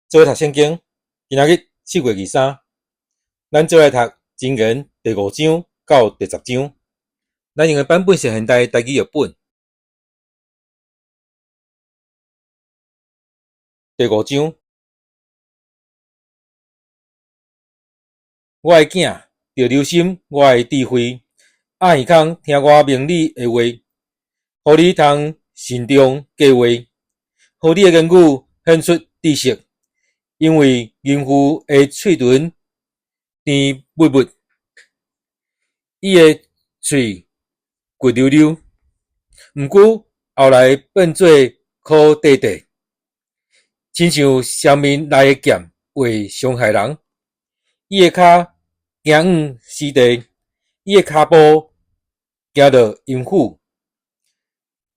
做伙读圣经，今仔日4月23，咱做来读箴言第5章到第10章。咱用的版本是现代台语译本。第5章，我的囝，着留心我的智慧，按耳孔听我命你的话，互你通慎重计划，互你的言语显出知识。因为淫妇的嘴唇甜蜜蜜，伊的嘴骨溜溜，毋久后来变做苦地地，亲像上面内的剑会伤害人。伊的骹行远死地，伊的骹步行到阴府，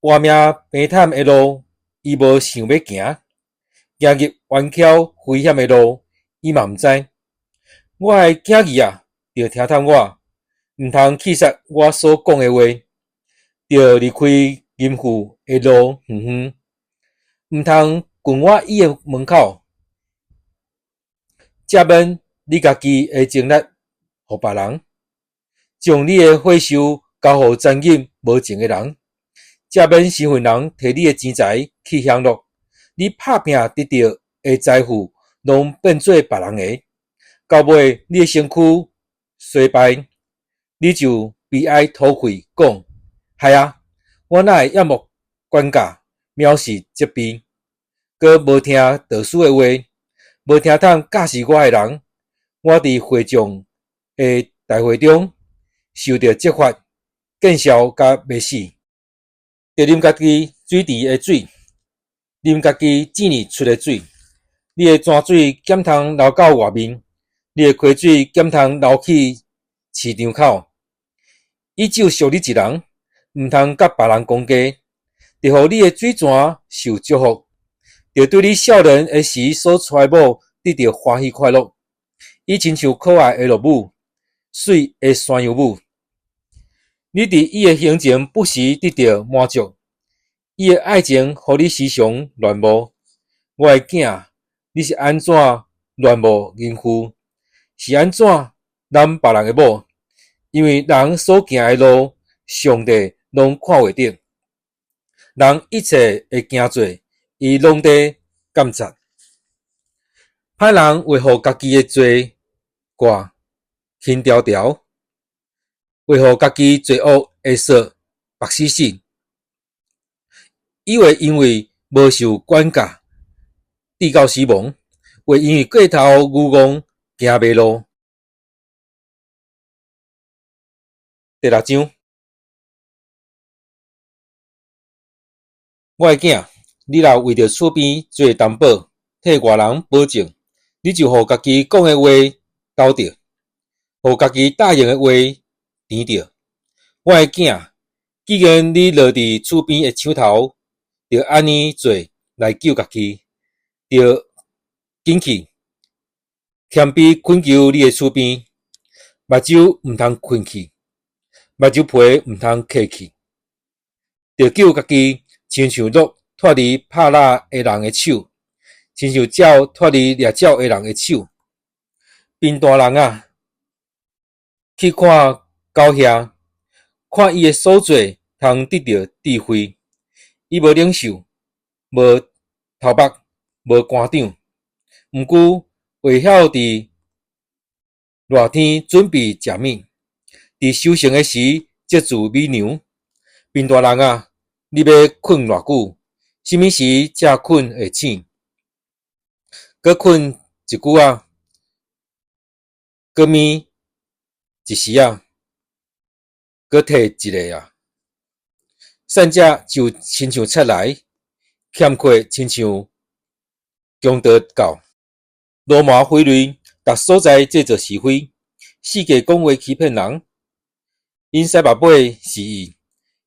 活命平坦的路，伊无想要行。行入弯曲危险的路，伊嘛毋知。我的囝儿啊，着听探我，毋通弃杀我所讲的话，着离开淫妇的路远远，毋通近我伊的门口。遮免你家己的精力互别人，将你的火烧交互残忍无情的人，遮免身份人摕你的钱财去享乐。你打拼得到的财富，拢变做别人的，到尾你的身躯衰败，你就悲哀吐气，讲：害啊！我哪会仰慕管教，藐视责备，搁无听道士的话，无听通教示我的人，我伫会众的大会中受到责罚、见笑甲灭死，着啉家己水池的水。啉家己井里出的水，你的泉水减通流到外面，你的溪水减通流去市场口。伊只有属你一人，毋通甲别人公家，着互你的水泉受祝福，着对你少年的时所揣某得到欢喜快乐。伊亲像可爱的乐母，水的山羊母，你伫伊的胸前不时得到满足。伊的爱情，互你时常恋慕。我的囝，你是安怎恋慕淫妇？是安怎揽别人的某？因为人所行的路，上帝拢看袂到。人一切的行做，伊拢在监察。歹人为互家己的罪过轻条条，为互家己罪恶会说白死死。伊会因为无受管教，直到死亡；会因为过头愚妄，行袂路。第6章，我的囝，你若为着厝边做担保，替外人保证，你就互家己讲的话交着，互家己答应的话填着。我的囝，既然你落伫厝边的墙头，着安尼做来救家己，着紧去，谦卑恳求你的厝边，目睭毋通困去，目睭皮毋通客去，着救家己，亲像鹿脱离拍蜡的人的手，亲像鸟脱离掠鸟的人的手。贫大人啊，去看狗遐，看伊的所做，通得到智慧。伊无领袖，无头目，无官长，毋过会晓伫热天准备食物，伫收成的时接住米粮。贫大人啊，你要困偌久？什么时才困会醒？搁困一久啊，搁眠一时啊，搁摕一个啊。善者就亲像贼来，欠缺亲像强盗狗。罗马毁雷，逐所在制造是非，世界讲话欺骗人。因西目尾是义，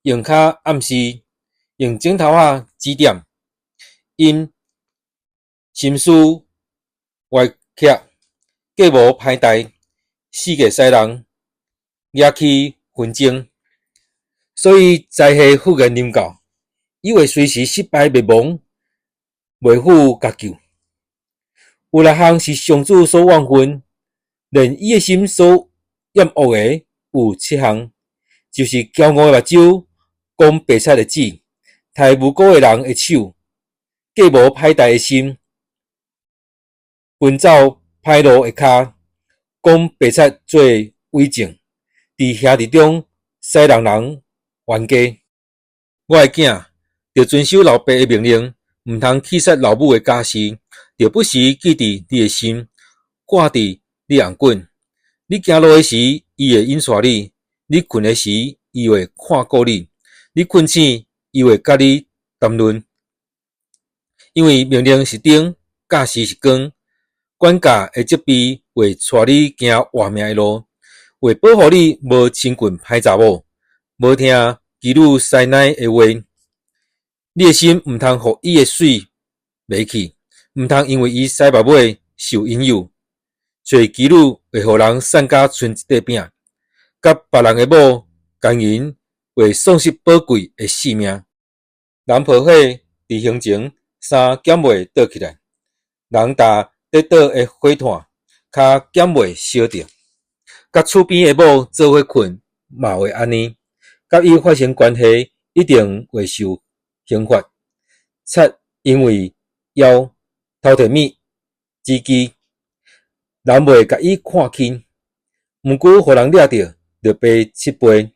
用骹暗示，用指头仔指点。因心思歪曲，计无歹代，世界使人惹起纷争。所以灾害忽然临到，伊会随时失败灭亡，袂负家救。有6项是上主所怨恨，连伊的心所厌恶的有7项，就是骄傲的目睭，讲白贼的嘴，抬无辜的人的手，计无歹代的心，奔走歹路的骹，讲白贼做伪证，伫兄弟中使人冤家。我的囝，着遵守老爸的命令，毋通去杀老母的家事，着不时记伫你的心，挂伫你红棍。你行路的时，伊会引带你；你困的时，伊会看顾你；你困醒，伊会甲你谈论。因为命令是灯，教示是光，管教的责备会带你行活命的路，会保护你无亲近歹查某，无听基律师奶的话。你的心毋通互伊的水迷去，毋通因为伊使目尾受引诱。做基律会互人散甲剩一块饼，甲别人的某奸淫会丧失宝贵的性命。人抱火伫行前，衫减袂倒起来；人踏跌倒的火炭，骹减袂烧着。甲厝边的某做伙困，嘛会安尼。甲伊发生关系，一定会受刑罚。贼因为枵偷摕物、指机，人袂甲伊看轻，毋久互人掠着，着赔7倍。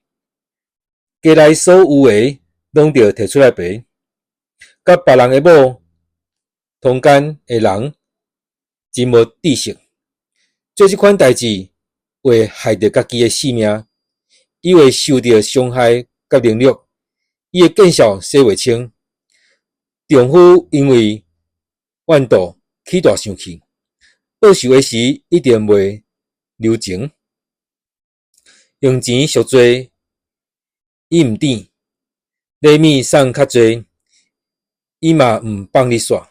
家内所有的，拢着摕出来赔。甲别人的某通奸的人，真无知识。做即款代志，会害着家己的性命，伊会受到伤害甲凌辱，伊的见笑洗袂清。丈夫因为怨妒起大生气，报仇的时一定袂留情，用钱赎罪，伊毋甜；礼物送较济，伊嘛毋放你煞。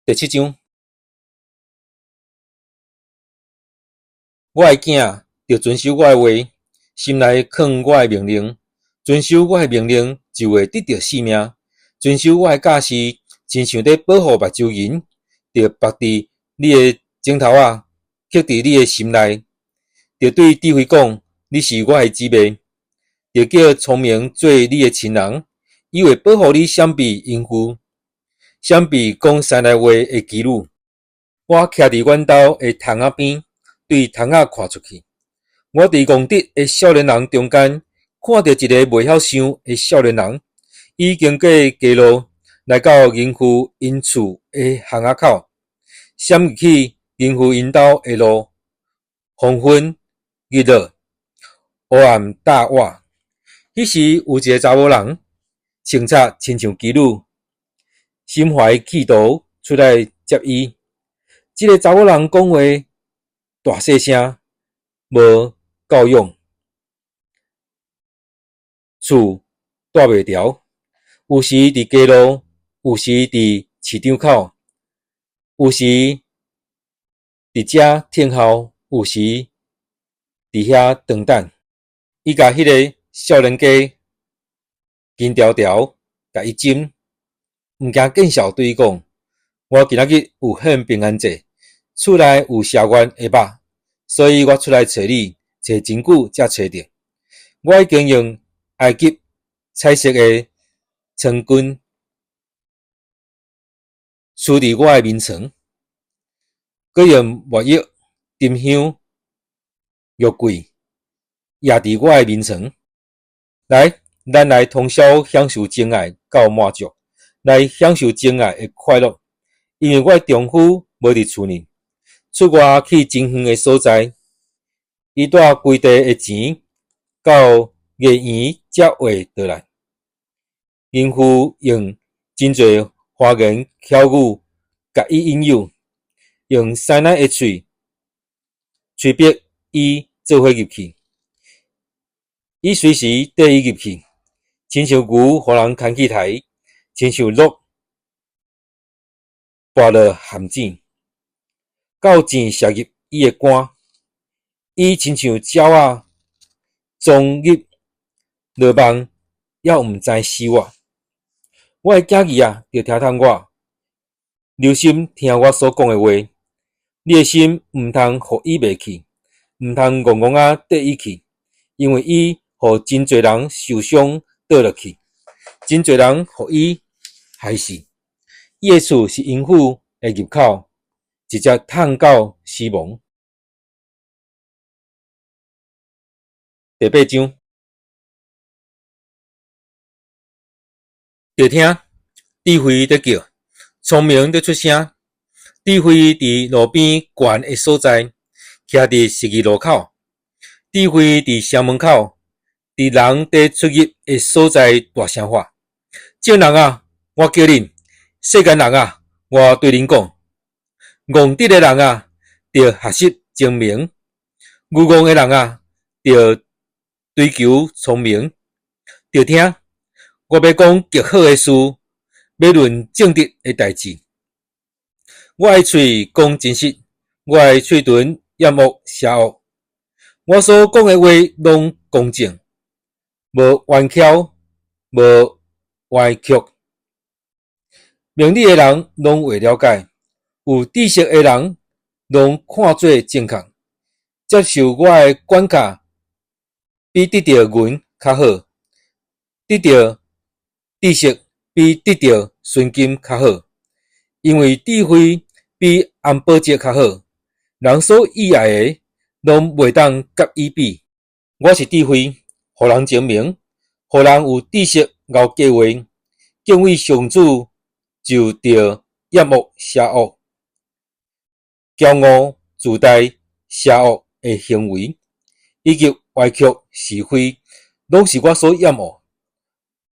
第7章，我的囝，着遵守我的话，心内藏我的命令，遵守我的命令，就会得到性命；遵守我的教示，亲像在保护目睭人，着绑伫你的指头仔，刻伫你的心内。着对智慧讲，你是我的姊妹；着叫聪明做你的亲人，伊会保护你闪避淫妇，闪避讲三来话的基律。我徛伫阮兜的窗仔边，对窗仔看出去。我伫戆直的少年人中间，看到一个袂晓想的少年人，伊经过街路，来到淫妇因厝的巷仔口，闪入去淫妇因兜的路。黄昏日落，黑暗大晚。迄时有一个查某人，穿插亲像妓女，心怀企图出来接伊。这个查某人讲话大细声，无教养，厝住袂牢，有时伫街路，有时伫市场口，有时伫遮听候，有时伫遐长等。伊甲迄个少年家金条条甲伊斟，毋惊见笑对伊讲：我今仔日有献平安祭，厝内有社员的肉，所以我出来找你，找真久才找着。我已经用埃及彩色的床巾梳伫我的面床，佮用墨药、沉香、玉桂压伫我的面床。来，咱来通宵享受真爱到满足，来享受真爱的快乐。因为我的丈夫无伫厝呢，出外去真远的所在，伊带规地的钱到月圆才会倒来。淫妇用真侪花言巧语甲伊引诱，用塞奶的喙催逼伊做伙入去。伊随时缀伊入去，亲像牛互人牵去刣，亲像鹿跋落陷阱，到钱射入伊的肝。伊亲像鸟仔撞入落网，还毋知死活。我的囝儿啊，着听从我，留心听我所讲的话，你的心毋通互伊迷去，毋通戆戆啊缀伊去，因为伊互真侪人受伤倒落去，真侪人互伊害死。伊的厝是淫妇的入口，直接探到死亡。第八章，着听智慧在叫，聪明在出声。智慧伫路边悬的所在，徛伫十字路口。智慧伫城门口，伫人在出入的所在大声话：众人啊，我叫恁；世间人啊，我对恁讲。戆直的人啊，着学习精明；愚戆的人啊，着追求聪明。着听，我要讲极好的事，要论正直的代志。我的嘴讲真实，我的嘴唇掩恶邪恶。我所讲的话拢公正，无弯巧，无歪曲。明理的人拢会了解，有知识的人拢看做正确。接受我的管教，比得到银较好；得到知识比得到纯金较好。因为智慧比红宝石较好，人所喜爱的拢袂当甲伊比。我是智慧，互人精明，互人有知识后计划，敬畏上主就着厌恶邪恶，骄傲自大邪恶的行为，以及歪曲是非，拢是我所厌恶。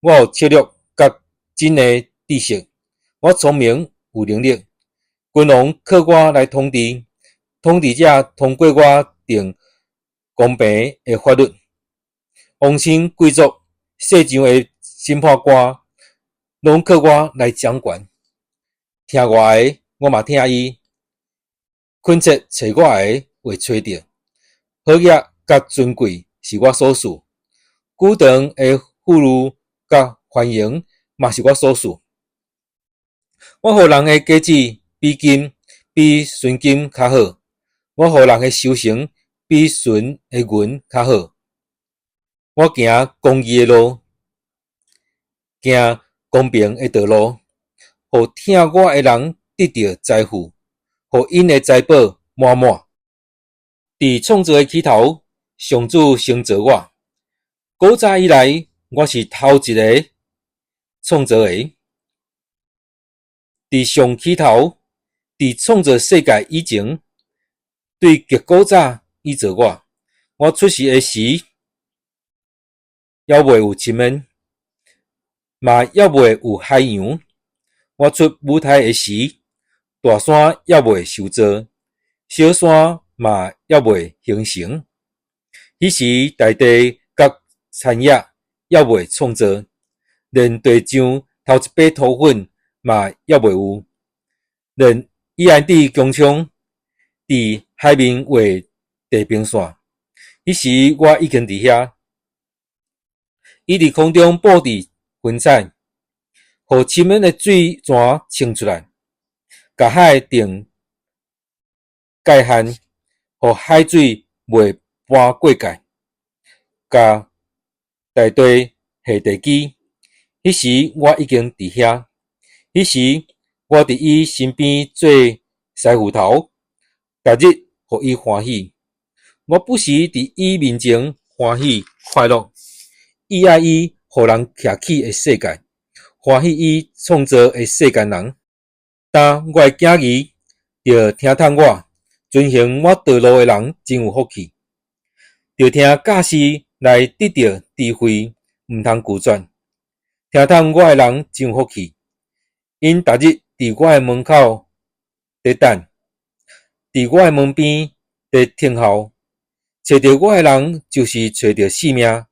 我有策略甲真的知识，我聪明有能力。君王靠我来统治，统治者通过我定公平的法律。王亲贵族、世上的审判官，拢靠我来掌管。听我的，我嘛听伊。恳切找我的，会找到。好业甲尊贵是我所属，久长的富裕甲繁荣嘛是我所属。我互人的价值比纯金较好，我互人的修行比纯的银较好。我行公义的路，行公平的道路，互听我的人得到财富，互因的财宝满满。伫创造的起头，上主先造我。古早以来，我是头一个创造的。伫上起头，伫创造世界以前，对极古早伊造我。我出世的时，还未有深渊，嘛还未有海洋。我出舞台的时，大山还未受造，小山嘛还未形成。迄时大地甲产业还未创造，连地上头一把土粉嘛还未有。连伊安伫强冲伫海面画地平线，迄时我已经伫遐。伊伫空中布置云彩，互深渊的水泉冲出来，甲海定界限，互海水袂搬过界，甲大地下地基。迄时我已经伫遐，迄时我伫伊身边做师傅头，逐日互伊欢喜。我不时伫伊面前欢喜快乐。伊爱伊互人徛起的世界，欢喜伊创造的世间人。但我的囝儿着听从我，遵行我道路的人真有福气。着听教师来得到智慧，毋通拒绝。听从我的人真有福气，因逐日伫我的门口在等，伫我的门边在听候。找到我的人就是找到性命。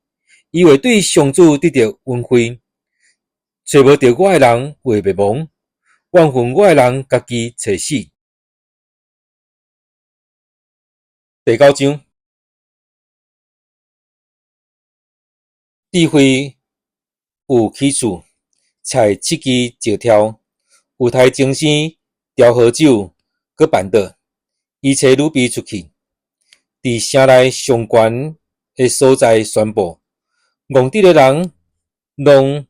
伊会对上主得到恩惠，找无到我的人会灭亡，怨恨我的人家己找死。第九章，智慧有起处，才七支石条，有台精生调和酒搁办倒，伊找女婢出去，伫城内上悬的所在宣布，戇直的人拢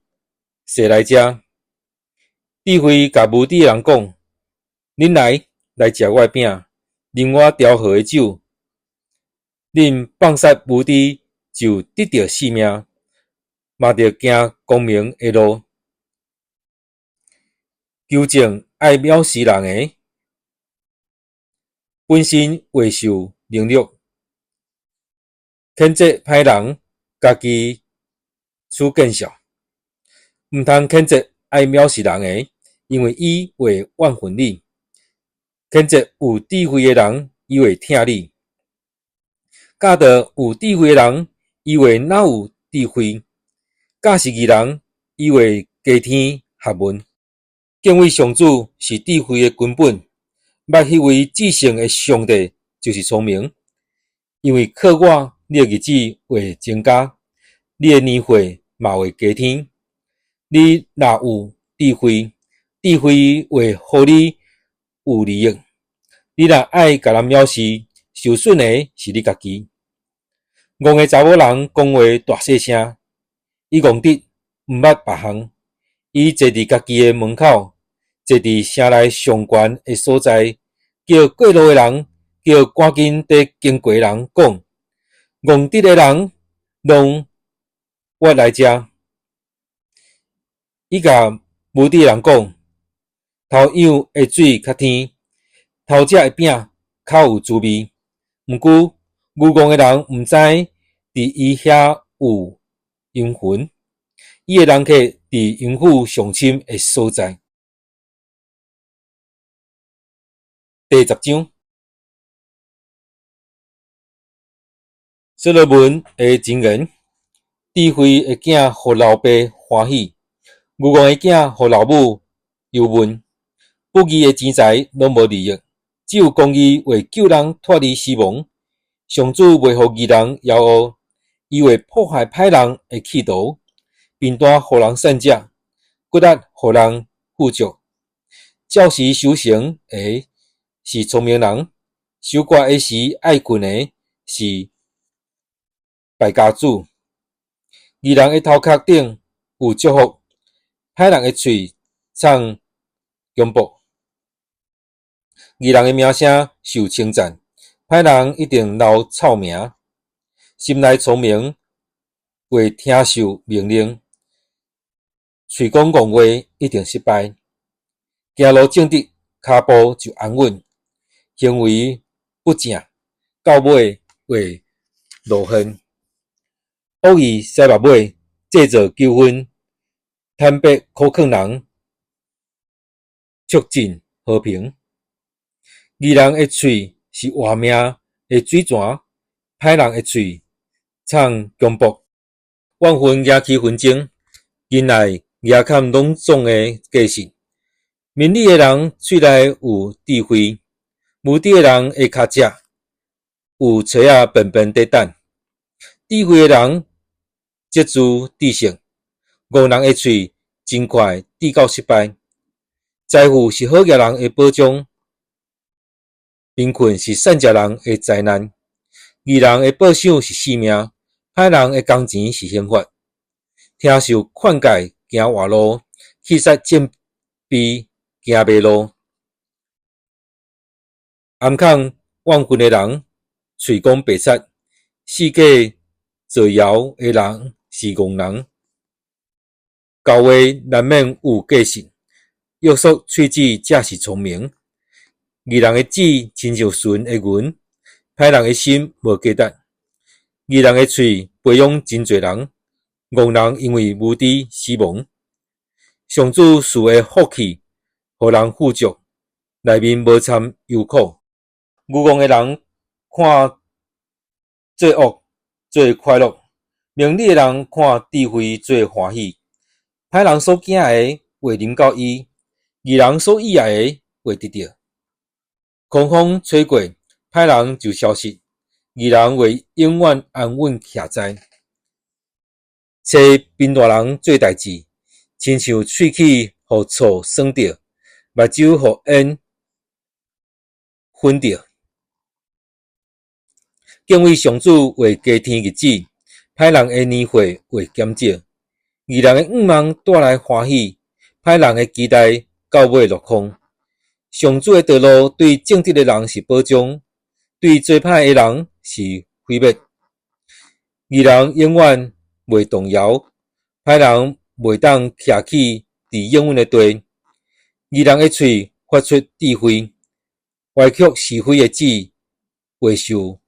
踅来遮。智慧甲无知的人讲：恁来食我的饼，啉我调和的酒，恁放杀无知就得到性命，嘛着行光明的路。纠正爱藐视人的，本身未受能力，谴责歹人，家己处见效。毋通谴责爱藐视人的，因为伊会怨恨你；谴责有智慧的人，伊会听你。教导有智慧的人，伊会哪有智慧；教示义人，伊会加天学问。敬畏上主是智慧的根本，捌迄位至圣的上帝就是聪明，因为靠我，你的日子会增加，你的年岁嘛会加添。你若有智慧，智慧会互你有利益。你若爱甲人藐视，受损的是你家己。戆的查某人讲话大细声，伊戆直毋捌别项，伊坐伫家己的门口。坐伫城内上悬的所在，叫过路的人，叫赶紧伫经过的人讲：戆直的人，拢我来遮。伊甲无知的人讲：头样的水较甜，头食的饼较有滋味。毋过愚戆的人毋知伫伊遐有阴魂，伊的人客伫阴府上深的所在。第10章，所罗门的箴言：智慧的囝互老爸欢喜，愚戆的囝互老母忧闷。不义的钱财拢无利益，只有公义会救人脱离死亡。上主袂互义人枵恶，伊会破坏歹人的企图，并带互人善食，骨力互人富足。照时修行的是聪明人，守寡的时爱困的是败家子。义人的头壳顶有祝福，歹人的喙藏强暴。义人的名声受称赞，歹人一定留臭名。心内聪明会听受命令，喙讲戆话一定失败。行路正直，骹步就安稳。行为不正，到尾会落恨。恶意塞目尾，制造纠纷。坦白可劝人，促进和平。义人的喙是活命的水泉，歹人的喙藏强暴。怨恨惹起纷争，忍耐惹砍拢总的过失。明理的人喙内有智慧，无知的人的脚趾有锤仔笨笨地等。智慧的人接住知识，戆人的喙真快滴到失败。财富是好业人的保障，贫困是善食人的灾难。义人的报赏是性命，歹人的工钱是刑罚。听受劝诫行活路，气杀贱婢行迷路。暗藏怨恨的人，喙讲白贼；世界造谣的人是戆人。教话难免有过失，约束喙齿才是聪明。义人的指亲像船的云，歹人的心无价值。义人的喙培养真侪人，戆人因为无知死亡。上主赐的福气，互人富足，内面无掺忧苦。愚戆的人看罪恶最快乐，明理的人看智慧最欢喜。歹人所惊的会临到伊，义人所意爱的会得到。狂风吹过，歹人就消失，义人会永远安稳徛在。找贫大人做代志，亲像喙齿互醋酸着，目睭互烟分着。敬畏上主为加添日子，歹人的年岁为减少。义人的愿望带来欢喜，歹人的期待到尾落空。上主的道路对正直的人是保障，对做歹的人是毁灭。义人永远袂动摇，歹人袂当徛起伫永远的地。义人的喙发出智慧，歪曲是非的子袂受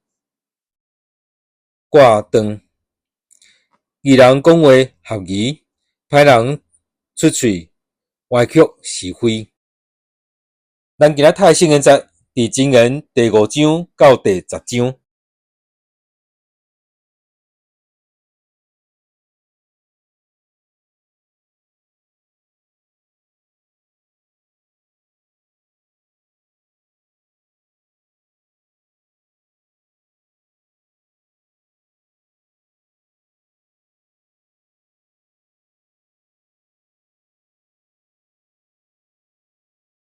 挂断。义人讲话合宜，歹人出喙歪曲是非。咱今仔读的圣言节伫箴言第5章到第10章。